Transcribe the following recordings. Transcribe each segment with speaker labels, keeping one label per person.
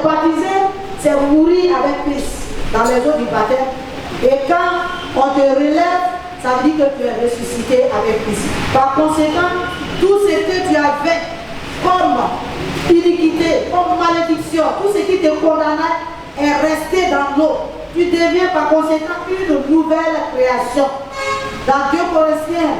Speaker 1: baptisé, c'est mourir avec Christ dans les eaux du baptême. Et quand on te relève, ça veut dire que tu es ressuscité avec Christ. Par conséquent, tout ce que tu avais comme iniquité, comme malédiction, tout ce qui te condamnait est resté dans l'eau. Tu deviens par conséquent une nouvelle création. Dans 2 Corinthiens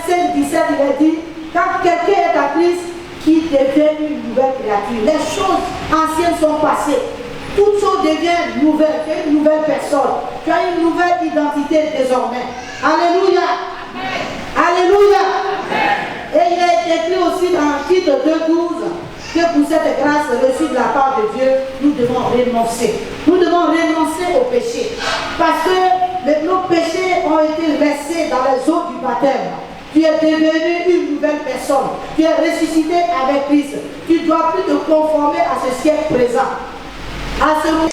Speaker 1: 5, 17, il est dit, quand quelqu'un est à Christ, il devient une nouvelle créature. Les choses anciennes sont passées. Toutes choses deviennent nouvelles. Tu es une nouvelle personne. Tu as une nouvelle identité désormais. Alléluia. Amen. Alléluia. Amen. Et il est écrit aussi dans Tite 2,12 que pour cette grâce reçue de la part de Dieu, nous devons renoncer. Nous devons renoncer au péché. Parce que nos péchés ont été laissés dans les eaux du baptême. Tu es devenu une nouvelle personne. Tu es ressuscité avec Christ. Tu ne dois plus te conformer à ce siècle présent. À ce moment,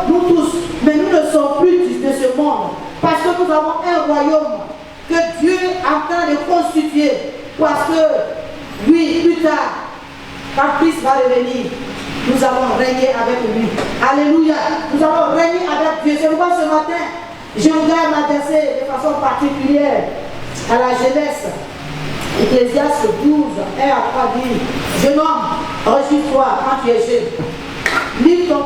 Speaker 1: nous tous, mais nous ne sommes plus de ce monde. Parce que nous avons un royaume que Dieu est en train de constituer. Parce que, oui, plus tard, quand Christ va revenir, nous allons régner avec lui. Alléluia. Nous allons régner avec Dieu. C'est pourquoi ce matin, je voudrais m'adresser de façon particulière à la jeunesse. Ecclésiaste 12, 1 à 3 dit, jeune homme, réjouis-toi quand tu es jeune. Livre ton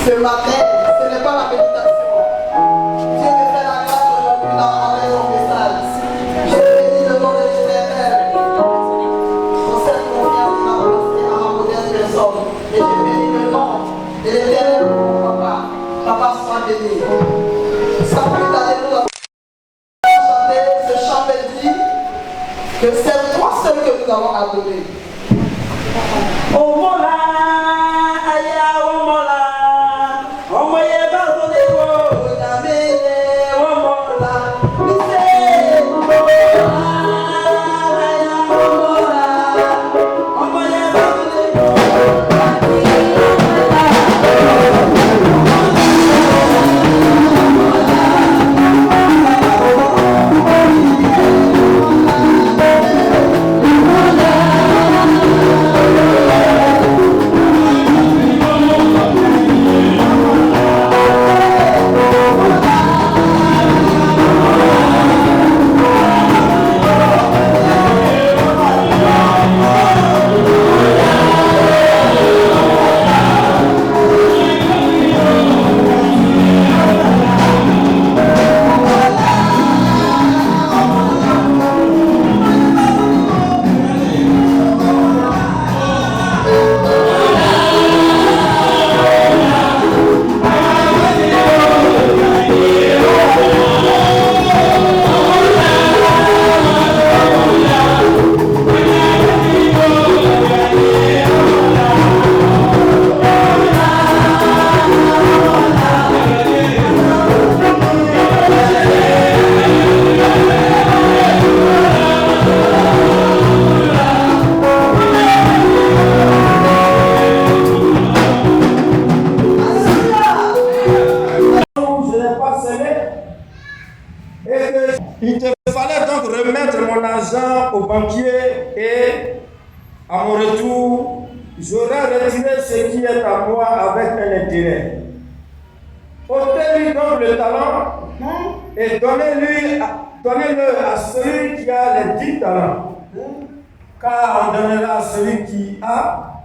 Speaker 2: Ce matin, ce n'est pas la méditation. Dieu me fait la grâce aujourd'hui d'envoyer son message. Je bénis le nom de l'Éternel pour cette confiance qu'il a placée à ma modeste personne. Et je bénis le nom de l'Éternel pour mon papa. Papa soit béni. Sans plus tarder, nous allons chanter ce chant mélodique que c'est toi seul que nous allons adorer. Oh mon
Speaker 3: Il te fallait donc remettre mon argent au banquier et à mon retour, j'aurais retiré ce qui est à moi avec un intérêt. Ôtez-lui donc le talent et donnez-le à celui qui a les 10 talents. Car on donnera à celui qui a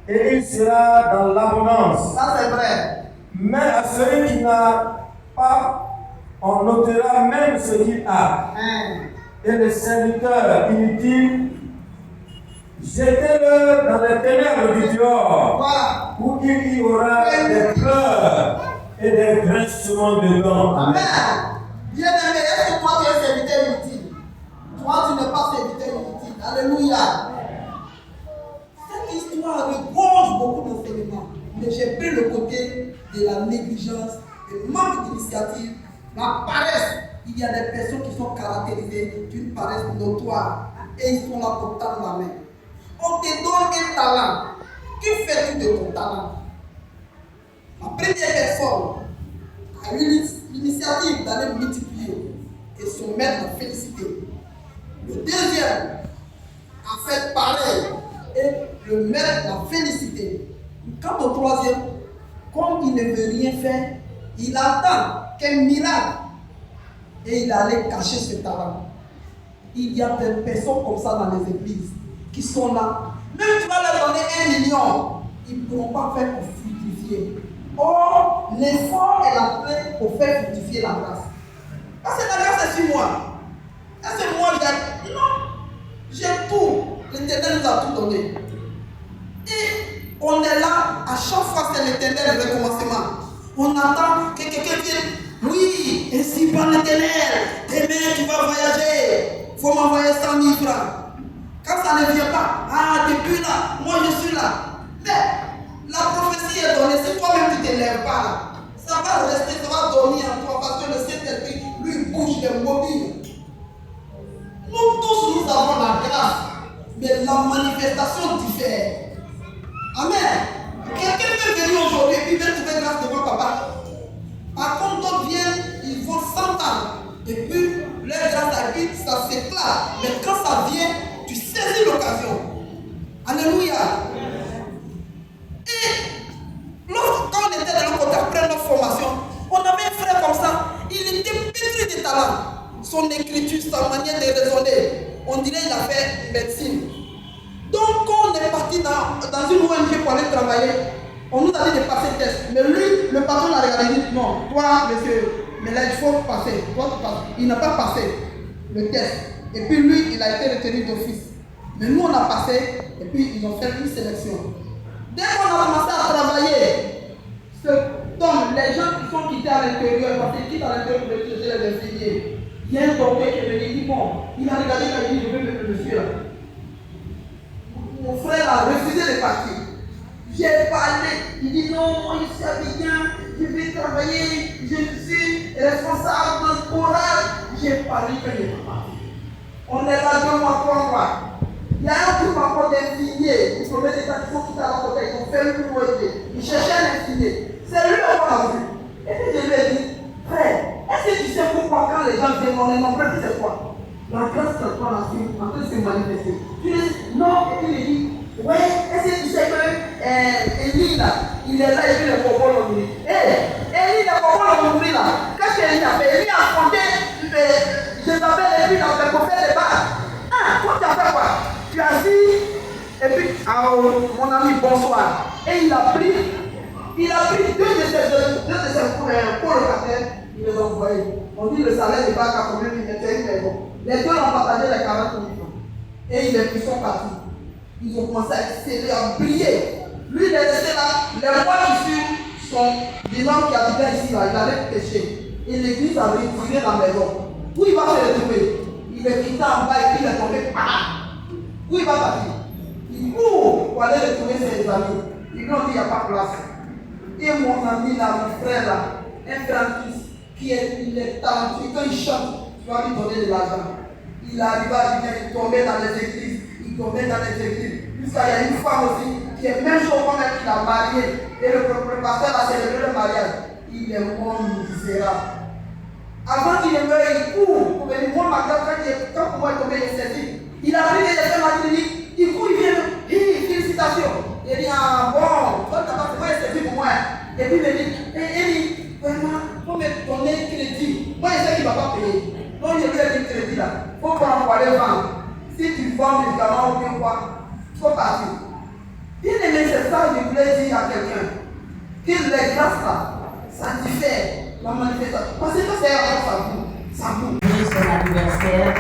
Speaker 3: et il sera dans l'abondance.
Speaker 2: Ça c'est vrai.
Speaker 3: Mais à celui qui n'a pas, on notera même ce qu'il a. Et le serviteur inutile, jetez-le dans les ténèbres du dehors, où il y aura des pleurs et des grincements de dents.
Speaker 2: Amen. Bien-aimé, est-ce que toi tu es serviteur inutile? Toi tu n'es pas serviteur inutile. Alléluia. Cette histoire regorge beaucoup d'enseignements. Mais j'ai pris le côté de la négligence, du manque d'initiative, la paresse. Il y a des personnes qui sont caractérisées d'une paresse notoire et ils sont là pour tendre la main. On te donne un talent. Que fais-tu de ton talent? La première personne a eu l'initiative d'aller multiplier et son maître l'a félicité. Le deuxième a fait pareil et le maître l'a félicité. Quant au troisième, comme il ne veut rien faire, il attend qu'un miracle et il allait cacher ce talent. Il y a des personnes comme ça dans les églises qui sont là. Même tu vas leur donner 1 million, ils ne pourront pas faire pour fructifier. Or, l'effort est la clé pour faire fructifier la grâce. Parce que la grâce est sur moi. Est-ce que moi j'ai? Non. J'ai tout. L'Éternel nous a tout donné. Et on est là, à chaque fois c'est l'Éternel le recommencement. On attend que quelqu'un vienne. Oui, ainsi par l'Éternel, demain tu vas voyager. Il faut m'envoyer 100 000 francs. Quand ça ne vient pas, depuis là, moi je suis là. Mais la prophétie est donnée, si toi-même tu ne t'élèves pas là, ça va rester, ça va dormir en toi parce que le Saint-Esprit, lui, bouge, il est mobile. Nous tous, nous avons la grâce, mais la manifestation diffère. Amen. Quelqu'un peut venir aujourd'hui et puis venir trouver grâce devant papa. Par contre, d'autres viennent, ils vont 100 ans. Et puis, leur grâce habite, ça s'éclate. Mais quand ça vient, tu saisis l'occasion. Alléluia. Et quand on était de l'autre côté après notre formation, on avait un frère comme ça. Il était pétri de talent. Son écriture, sa manière de raisonner. On dirait qu'il a fait médecine. Donc, quand on est parti dans une ONG pour aller travailler, on nous a dit de passer le test. Mais lui, le patron l'a regardé et dit non, toi, monsieur, mais là, il faut passer. Toi, tu passes. Il n'a pas passé le test. Et puis lui, il a été retenu d'office. Mais nous, on a passé et puis ils ont fait une sélection. Dès qu'on a commencé à travailler, les gens qui sont quittés à l'intérieur, parce qu'ils quittent à l'intérieur pour chercher les infirmiers, il y a un docteur qui est venu, il dit bon, il a regardé, il a dit je veux mettre le monsieur là. Mon frère a refusé de partir. J'ai parlé, il dit non, moi je suis Abidjan, je vais travailler, je suis responsable d'un chorale. J'ai parlé que je ne peux pas. On est là 2 mois, 3 mois. Il y a un groupe encore d'infirmiers, ils prenaient des gens qui sont quittés à la côté, ils ont fait une ONG. Ils cherchaient un infirmier. C'est lui qu'on a vu. Et puis je lui ai dit, frère, est-ce que tu sais pourquoi quand les gens viennent, on est nombreux, tu sais quoi? La grâce de toi, la vie, en train de se manifester. Tu lui dis, non, et tu lui dis, ouais, est-ce que tu sais que Élie là, il est là et puis le coco l'ont nourri. Élie, le coco l'ont nourri là. Qu'est-ce qu'Élie a fait? Élie a fondé, Jézabel et puis dans le prophète de Baal. Toi tu as fait quoi? Tu as dit, et puis, mon ami, bonsoir. Et il a pris 2 de ses colocataires, il les a envoyés. On dit le salaire n'est pas qu'à combien il était une maison. Les deux ont partagé les 40 000 francs. Et ils sont partis. Ils ont commencé à exceller, à briller. Lui, il est resté là. Les mois qui suivent, son bilan qui habitait ici, là, il allait pêcher. Et l'église a retiré la maison. Où il va se retrouver? Il est quitté en bas et puis il est tombé. Où il va partir? Il court pour aller retrouver ses amis. Ils lui ont dit il n'y a pas de place. Et mon ami là, mon frère là, un grand fils, il est talentueux, quand il chante, tu vas lui donner de l'argent. Il arrive à venir, il tombait dans les églises, Jusqu'à il y a une femme aussi, qui est même jour quand même qu'il a marié, et le pasteur a célébré le mariage. Il est mort misérable. Avant qu'il ne meure, il court pour venir voir ma grâce quand moi est tombé, il est saisi. Il a pris les effets ma clinique, il court, il vient, félicitations. Il dit, bon, toi, tu vas saisi pour moi. Et puis il me dit, vraiment, il faut me donner un crédit. Moi, je sais qu'il ne va pas payer. Donc, je lui ai dit crédit là. Il faut prendre pour aller vendre. Si tu vends médicaments ou bien quoi, il faut partir. Bien aimé, c'est ça que je voulais dire à quelqu'un. Que les grâces là, sanctifie la manifestation. Parce que c'est ça vous.
Speaker 4: Son anniversaire,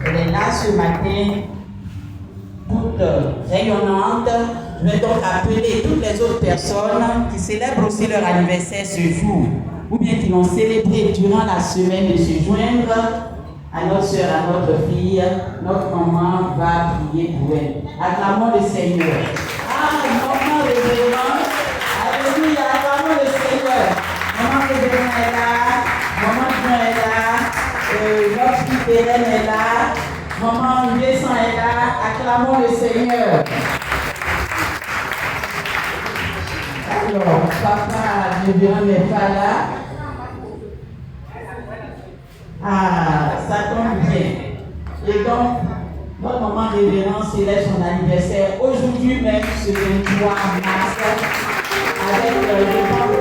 Speaker 4: elle est là ce matin, toute rayonnante. Je vais donc appeler toutes les autres personnes qui célèbrent aussi leur anniversaire ce jour, ou bien qui l'ont célébré durant la semaine, de se joindre à notre soeur, à notre fille. Notre maman va prier pour elle. Acclamons le Seigneur. Ah, maman révérend. Alléluia, acclamons le Seigneur. Maman révérend est là, maman Jean est là, notre fille Hélène est là, maman Vincent est là. Acclamons le Seigneur. Alors, papa révérend n'est pas là. Ah, ça tombe bien. Et donc, notre maman révérend célèbre son anniversaire aujourd'hui même, ce 23 mars, avec le repas de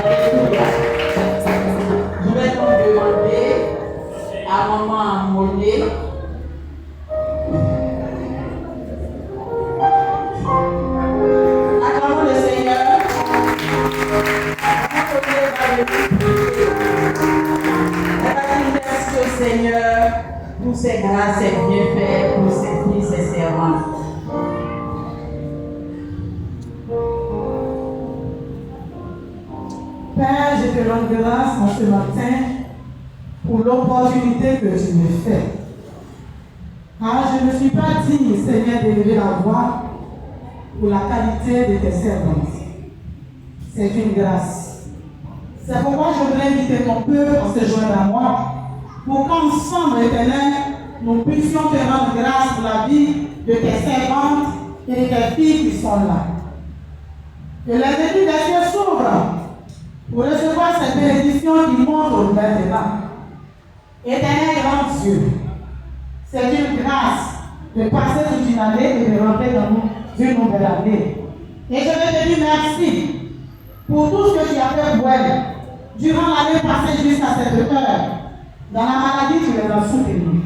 Speaker 4: Alléluia. Je vais donc demander à maman Mollet acclamons le Seigneur. Merci au Seigneur pour ses grâces, ses bienfaits, pour ses filles, ses servants.
Speaker 5: Père, je te rends grâce en ce matin pour l'opportunité que tu me fais. Car je ne suis pas digne, Seigneur, d'élever la voix pour la qualité de tes servantes. C'est une grâce. C'est pourquoi je voudrais inviter ton peuple à se joindre à moi pour qu'ensemble, Éternel, nous puissions te rendre grâce pour la vie de tes servantes et de tes filles qui sont là. Que les études des cieux s'ouvrent pour recevoir cette bénédiction qui montre maintenant. Éternel grand Dieu, c'est une grâce de passer toute une année et de rentrer dans une nouvelle année. Et je vais te dire merci pour tout ce que tu as fait pour elle durant l'année passée jusqu'à cette heure. Dans la maladie, tu les as soutenus.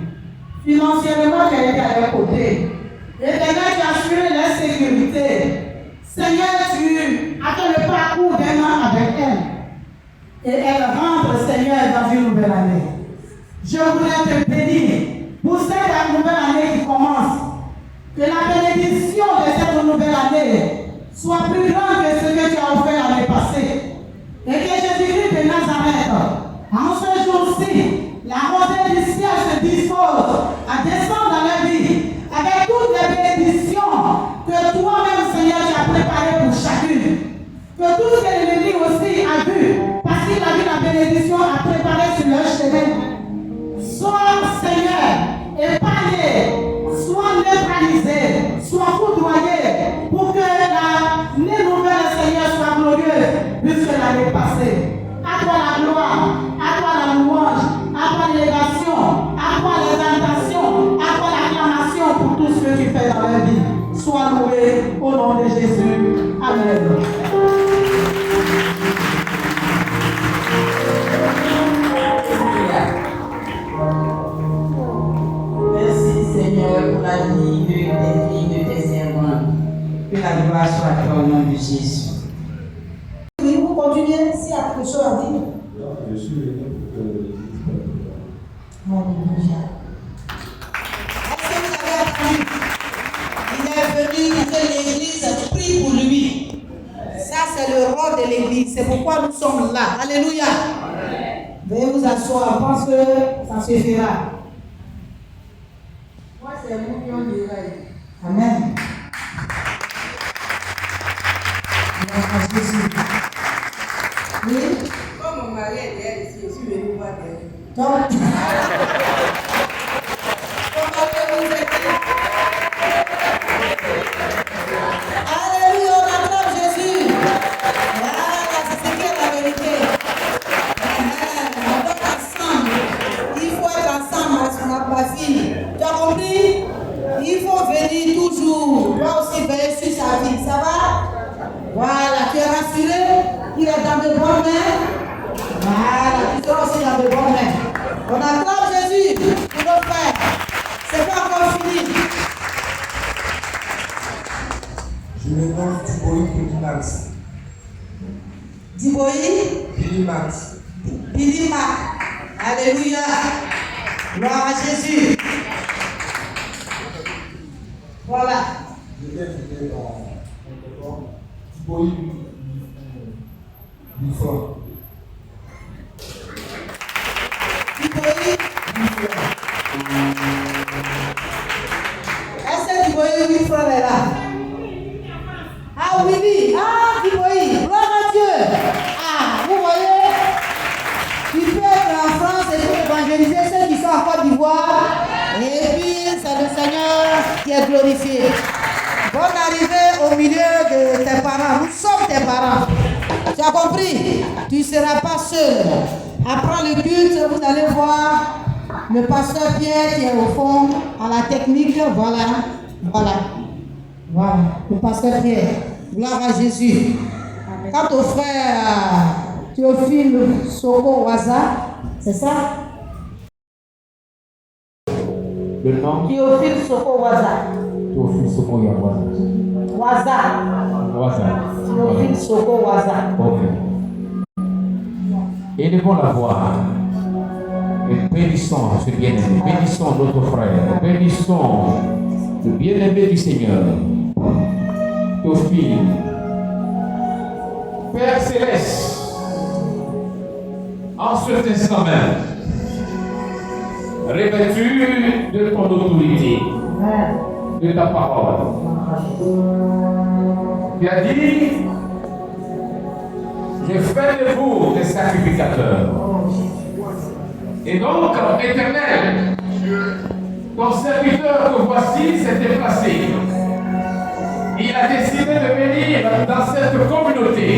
Speaker 5: Financièrement, tu as été à leur côté. Éternel, tu as assuré leur sécurité. Seigneur, tu as fait le parcours d'un an avec elle. Et elle rentre, Seigneur, dans une nouvelle année. Je voudrais te bénir pour cette nouvelle année qui commence. Que la bénédiction de cette nouvelle année soit plus grande que ce que tu as offert l'année passée. Et que Jésus-Christ de Nazareth, en ce jour-ci, la rosée du ciel se dispose à descendre dans la vie avec toutes les bénédictions que toi-même, Seigneur, tu as préparées pour chacune. Que tout ce que l'ennemi aussi a vu, parce qu'il a vu la bénédiction à préparer sur leur chemin, soit, Seigneur, épargné, soit neutralisé, soit foudroyé, pour que l'année nouvelle, Seigneur, soit glorieuse, puisque l'année passée. À toi la gloire, à toi la louange, à toi l'élévation, à toi l'exaltation, à toi l'acclamation pour tout ce que tu fais dans la vie. Sois loué au nom de Jésus. Amen.
Speaker 4: Merci Seigneur pour la vie de tes filles, de tes servants. Que la gloire soit à toi au nom de Jésus.
Speaker 1: Oui, vous continuez, s'il y a quelque chose à dire.
Speaker 6: Je suis venu pour que
Speaker 1: Alléluia. Est-ce que vous avez entendu? Il est venu que l'Église prie pour lui. Ça, c'est le rôle de l'Église. C'est pourquoi nous sommes là. Alléluia. Veuillez vous asseoir. Je pense que ça suffira. Moi, c'est vous qui ont dit. Amen. Merci à Jésus. Oui.
Speaker 7: Comme mon mari est derrière ici, je suis venu voir derrière.
Speaker 1: Donc, alléluia, on acclame Jésus. Voilà, c'est ce qui est la vérité. On doit être ensemble. Il faut être ensemble, ma fille. Tu as compris? Il faut venir toujours. Toi aussi veiller sur sa vie. Ça va? Voilà, tu es rassuré? Il est dans de bonnes mains. Voilà, tu seras aussi dans de bonnes mains. On acclame Jésus pour nos frères. C'est pas encore fini.
Speaker 6: je me nomme Thibaut Pédinax.
Speaker 4: Diboï. Billy Mac. Alléluia. Gloire à Jésus. Voilà. Est-ce que Diboï, oui, frère est là? Ah oui, ah Diboï, gloire à Dieu. Ah, vous voyez, tu peux être en France et puis évangéliser ceux qui sont en Côte d'Ivoire. Et puis, c'est le Seigneur qui est glorifié. Bonne arrivée au milieu de tes parents. Nous sommes tes parents. Tu as compris? Tu ne seras pas seul. Après le culte, vous allez voir le pasteur Pierre qui est au fond, à la technique. Voilà. Le pasteur Pierre. Gloire à Jésus. Quant au frère Théophile Soko Waza, c'est ça?
Speaker 8: Le nom?
Speaker 4: Théophile Soko Waza.
Speaker 8: Théophile Soko
Speaker 4: Waza. Théophile Soko Waza.
Speaker 8: Ok. Élevons la voix et bénissons ce bien-aimé, bénissons notre frère, bénissons le bien-aimé du Seigneur, Théophile. Père Céleste, en cet instant même, revêtu de ton autorité, de ta parole, tu as dit, j'ai fait de vous des sacrificateurs. Et donc, Éternel, ton serviteur que voici s'est déplacé. Il a décidé de venir dans cette communauté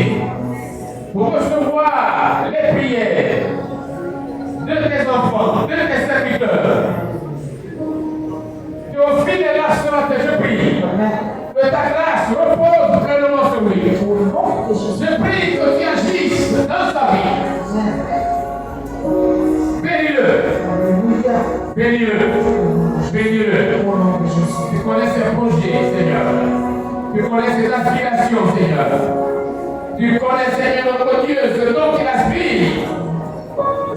Speaker 8: pour recevoir les prières de tes enfants, de tes serviteurs. Théophile est là ce matin, je prie. Que ta grâce repose pleinement sur lui. Je prie que tu agisses dans sa vie. Bénis-le. Bénis-le. Bénis-le. Tu connais ses projets, Seigneur. Tu connais ses aspirations, Seigneur. Tu connais, Seigneur, notre Dieu, ce dont il aspire.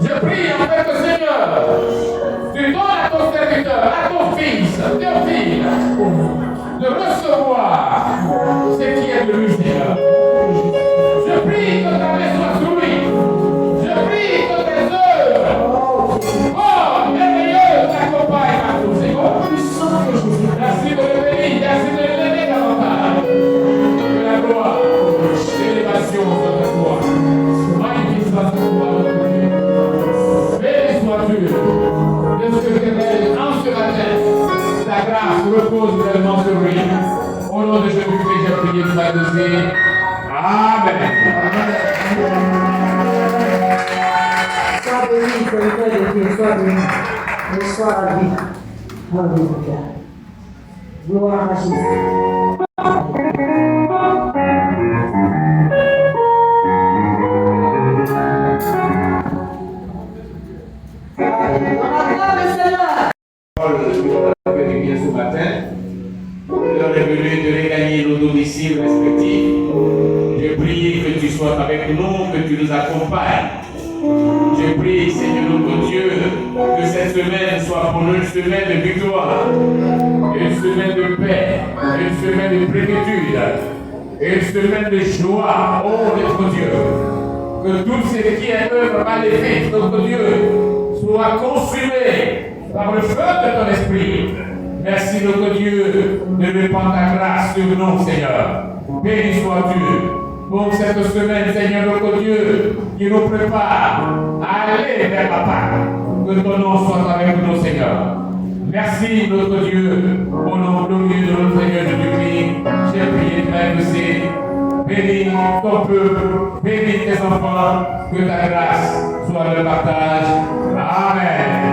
Speaker 8: Je prie en fait que, Seigneur, tu donnes à ton serviteur, à ton fils, Théophile, de recevoir ce qui est de lui, Seigneur. Je prie que ta main soit sur lui. Je prie que tes œuvres, oh, merveilleuses, t'accompagnent partout, Seigneur. Merci de le bénir, merci de l'aimer davantage. Que la gloire, l'élévation soit de toi. Magnifique soit ton gloire. Béni sois-tu de ce que t'es en ce matin. Ta grâce repose vraiment sur lui. Au nom de Jésus-Christ, j'ai prié, tu vas doser. Amen.
Speaker 1: Sois béni, Seigneur de Dieu, sois béni. Et sois à lui. Alléluia. Gloire à Jésus.
Speaker 8: Ce matin, l'heure est venue de regagner nos domiciles respectifs. Je prie que tu sois avec nous, que tu nous accompagnes. Je prie, Seigneur notre Dieu, que cette semaine soit pour nous une semaine de victoire, une semaine de paix, une semaine de plénitude, une semaine de joie, oh notre Dieu. Que tout ce qui est œuvre maléfique, notre Dieu, soit consumé par le feu de ton esprit. Merci notre Dieu de répandre ta grâce sur nous, Seigneur. Béni sois-tu pour cette semaine, Seigneur notre Dieu, qui nous prépare à aller vers la Pâque. Que ton nom soit avec nous, Seigneur. Merci notre Dieu, au nom glorieux de notre Seigneur Jésus-Christ. J'ai prié, Père Dieu. Bénis ton peuple, bénis tes enfants, que ta grâce soit le partage. Amen.